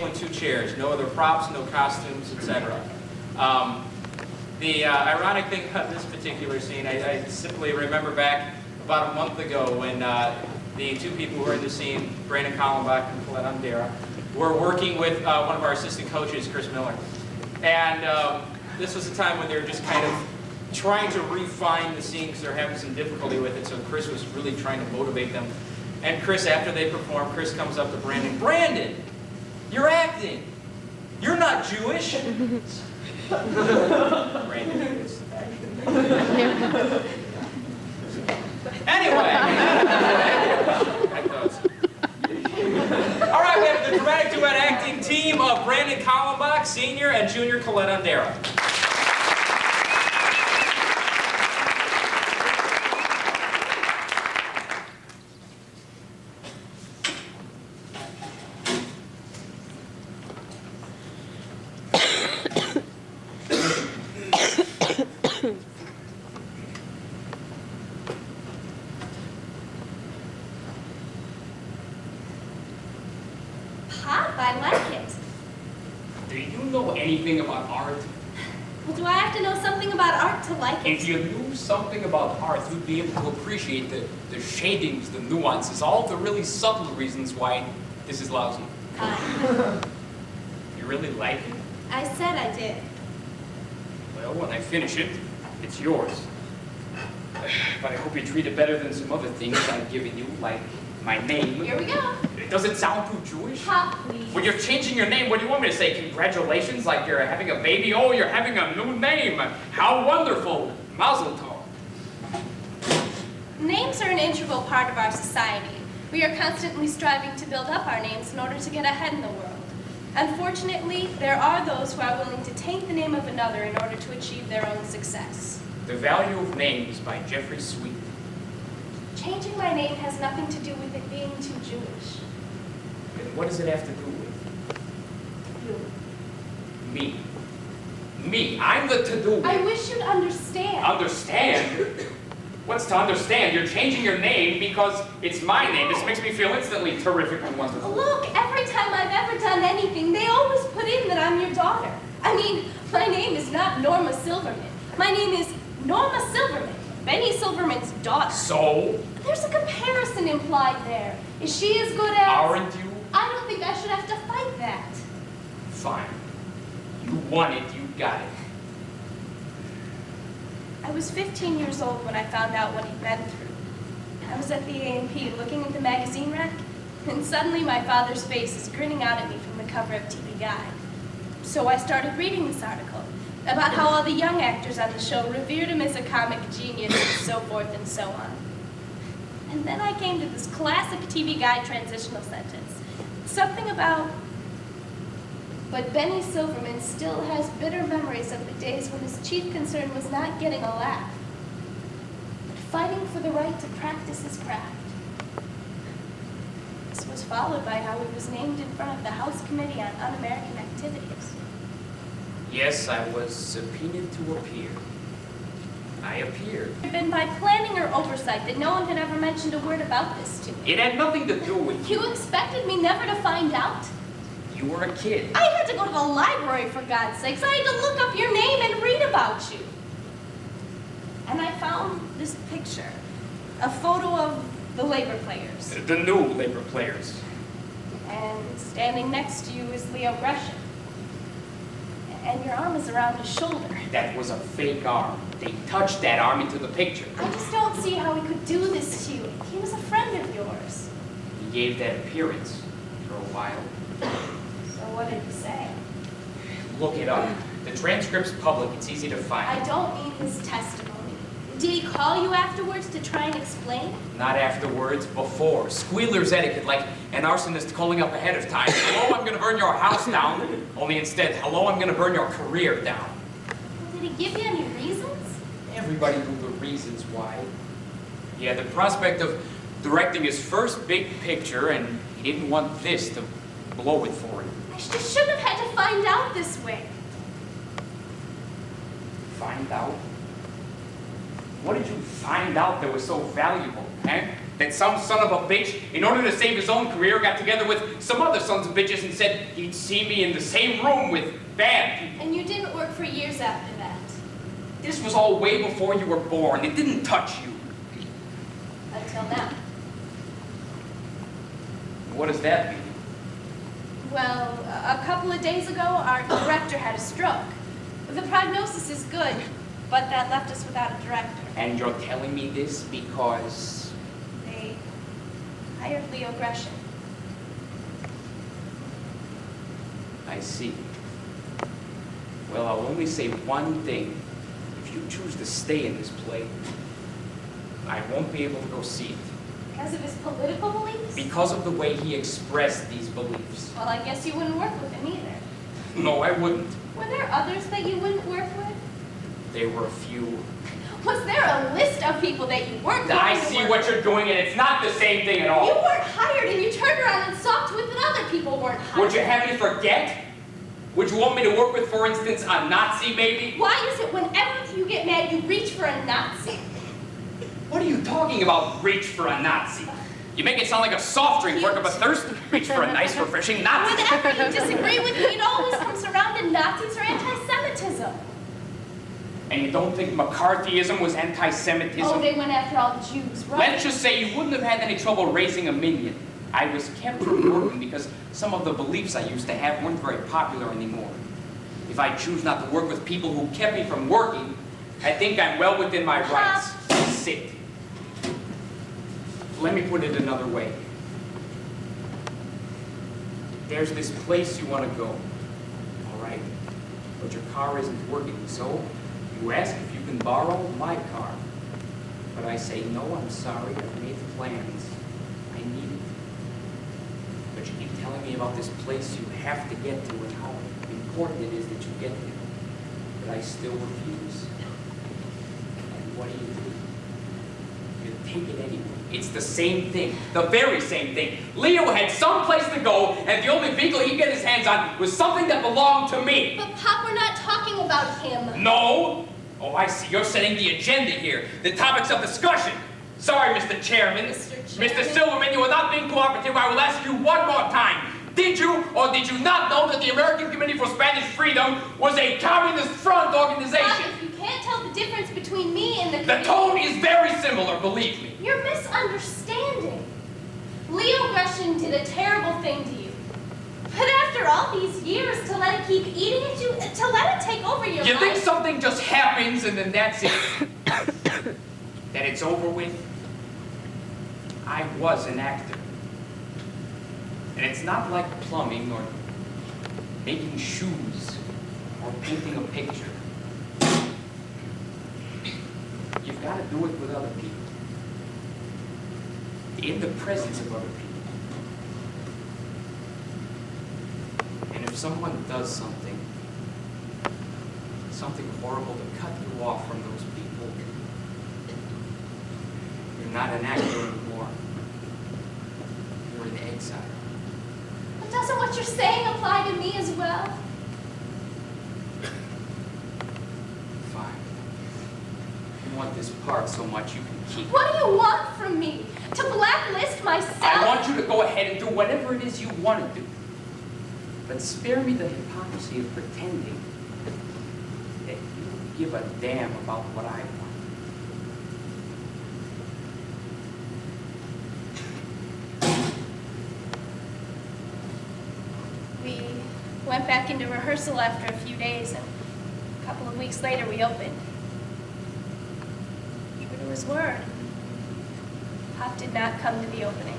and 2 chairs, no other props, no costumes, etc. The ironic thing about this particular scene, I simply remember back about a month ago when the 2 people who were in the scene, Brandon Kallembach and Collette Ondera, were working with one of our assistant coaches, Chris Miller. And this was a time when they were just kind of trying to refine the scene because they were having some difficulty with it, so Chris was really trying to motivate them. And Chris, after they performed, Chris comes up to Brandon, "Brandon, you're acting. You're not Jewish." Brandon is acting. Anyway. All right, we have the dramatic duet acting team of Brandon Kallembach, Sr. and Junior Collette Ondera. Pop, I like it. Do you know anything about art? Well, do I have to know something about art to like it? If you knew something about art, you'd be able to appreciate the shadings, the nuances, all the really subtle reasons why this is lousy. You really like it? I said I did. Well, when I finish it, it's yours. But I hope you treat it better than some other things I've given you, like my name. Here we go. Does it sound too Jewish? Pop, please. When you're changing your name, what do you want me to say? Congratulations, like you're having a baby? Oh, you're having a new name. How wonderful. Mazel tov. Names are an integral part of our society. We are constantly striving to build up our names in order to get ahead in the world. Unfortunately, there are those who are willing to taint the name of another in order to achieve their own success. The Value of Names by Jeffrey Sweet. Changing my name has nothing to do with it being too Jewish. Then what does it have to do with? You. Me. Me. I'm the to-do. I wish you'd understand. Understand? What's to understand? You're changing your name because it's my name. This makes me feel instantly terrific and wonderful. Look, every time I've ever done anything, they always put in that I'm your daughter. I mean, my name is not Norma Silverman. My name is Norma Silverman, Benny Silverman's daughter. So? There's a comparison implied there. Is she as good as... Aren't you? I don't think I should have to fight that. Fine. You want it, you got it. I was 15 years old when I found out what he'd been through. I was at the A&P looking at the magazine rack, and suddenly my father's face is grinning out at me from the cover of TV Guide. So I started reading this article about how all the young actors on the show revered him as a comic genius and so forth and so on. And then I came to this classic TV Guide transitional sentence. Something about, but Benny Silverman still has bitter memories of the days when his chief concern was not getting a laugh, but fighting for the right to practice his craft. This was followed by how he was named in front of the House Committee on Un-American Activities. Yes, I was subpoenaed to appear. I appeared. It had been by planning or oversight that no one had ever mentioned a word about this to me. It had nothing to do with you. You expected me never to find out? You were a kid. I had to go to the library, for God's sakes. I had to look up your name and read about you. And I found this picture, a photo of the labor players. The new labor players. And standing next to you is Leo Gresham. And your arm is around his shoulder. That was a fake arm. They touched that arm into the picture. I just don't see how he could do this to you. He was a friend of yours. He gave that appearance for a while. So what did he say? Look it up. The transcript's public. It's easy to find. I don't mean his testimony. Did he call you afterwards to try and explain? Not afterwards, before. Squealer's etiquette, like an arsonist calling up ahead of time. Hello, I'm gonna burn your house down. Only instead, hello, I'm gonna burn your career down. Did he give you any reasons? Everybody knew the reasons why. He had the prospect of directing his first big picture, and he didn't want this to blow it for him. I just shouldn't have had to find out this way. Find out? What did you find out that was so valuable, huh? That some son of a bitch, in order to save his own career, got together with some other sons of bitches and said he'd see me in the same room with bad people. And you didn't work for years after that? This was all way before you were born. It didn't touch you. Until now. What does that mean? Well, a couple of days ago, our director had a stroke. The prognosis is good, but that left us without a director. And you're telling me this because... They hired Leo Gresham. I see. Well, I'll only say one thing. If you choose to stay in this play, I won't be able to go see it. Because of his political beliefs? Because of the way he expressed these beliefs. Well, I guess you wouldn't work with him either. No, I wouldn't. Were there others that you wouldn't work with? There were a few. Was there a list of people that you weren't going I to see work what with? you're doing, and it's not the same thing at all. You weren't hired, and you turned around and sulked with that other people weren't hired. Would you have me forget? Would you want me to work with, for instance, a Nazi, maybe? Why is it whenever you get mad, you reach for a Nazi? What are you talking about, reach for a Nazi? You make it sound like a soft drink, work up a thirst, reach for a nice, refreshing Nazi. Whenever you disagree with me, it always comes around to Nazis or anti-Semitism. And you don't think McCarthyism was anti-Semitism? Oh, they went after all the Jews, right? Let's just say you wouldn't have had any trouble raising a minion. I was kept from working because some of the beliefs I used to have weren't very popular anymore. If I choose not to work with people who kept me from working, I think I'm well within my rights. Sit. Let me put it another way. There's this place you want to go, all right? But your car isn't working, so you ask if you can borrow my car. But I say, no, I'm sorry, I've made plans. I need it. But you keep telling me about this place you have to get to and how important it is that you get there. But I still refuse. And what do? You take it anyway. It's the same thing, the very same thing. Leo had some place to go, and the only vehicle he'd get his hands on was something that belonged to me. But Pop, we're not talking about him. No? Oh, I see. You're setting the agenda here. The topics of discussion. Sorry, Mr. Chairman. Mr. Silverman, you are not being cooperative. I will ask you one more time. Did you or did you not know that the American Committee for Spanish Freedom was a communist front organization? Pop, if you can't tell the difference between me and the The tone is very similar, believe me. You're misunderstanding. Leo Gresham did a terrible thing to you. But after all these years, to let it keep eating at you, to let it take over your life... You think something just happens and then that's it? That it's over with? I was an actor. And it's not like plumbing or making shoes or painting a picture. You've got to do it with other people. In the presence of other people. And if someone does something horrible to cut you off from those people, you're not an actor anymore. You're in exile. But doesn't what you're saying apply to me as well? Fine. You want this part so much you can keep it. What do you want from me? To blacklist myself? I want you to go ahead and do whatever it is you want to do. But spare me the hypocrisy of pretending that you give a damn about what I want. We went back into rehearsal after a few days, and a couple of weeks later we opened. True to his word, Pop did not come to the opening.